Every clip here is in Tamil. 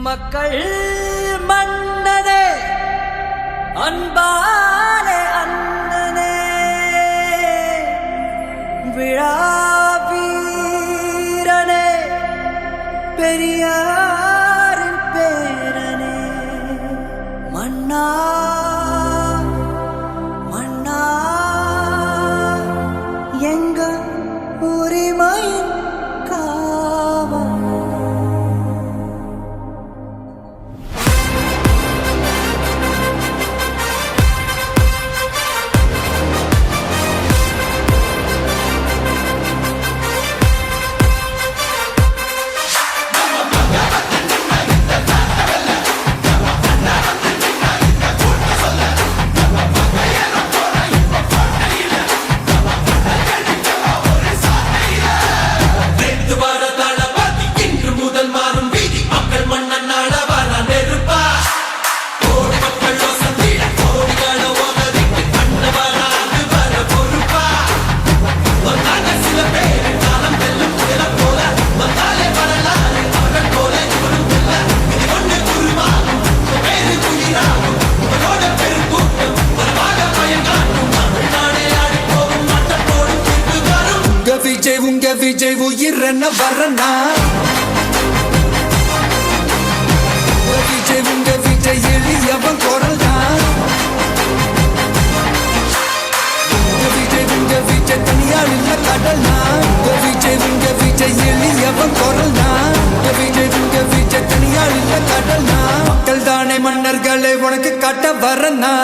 மக்கள் மன்னனே அன்பாலே அண்ணனே விழாவீரனே பெரியாரின் பேரனே மன்னா மன்னா எங்க உரிமையின் காவல் உங்க விஜய் உயிரன வரனா விஜய் உங்க விஜய் எளியவன் குரல் தான் உங்க விஜய் தனியார் இல்ல கடல் தான் உங்க விஜய் எளியவன் குரல் தான் உங்க விஜய் தனியார் இல்ல கடல் தான் மக்கள் தானே மன்னர்களை உனக்கு காட்ட வரனா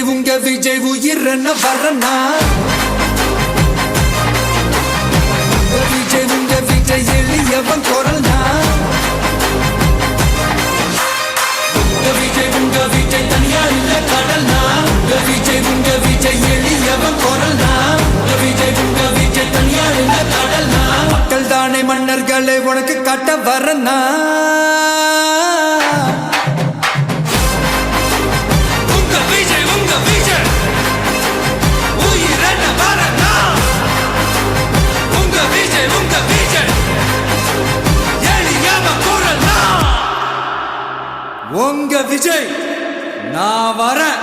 உங்க விஜய் உயிரன வரனா உங்க விஜய் எளியவன் குரல் தான் உங்க விஜய் தனியார் இல்ல கடல் தான் உங்க விஜய் எளியவன் குரல் தான் உங்க விஜய் தனியார் இல்ல கடல் தான் மக்கள் தானே மன்னர்களை உனக்கு காட்ட வரனா உங்க விஜய் நான் வரேன்.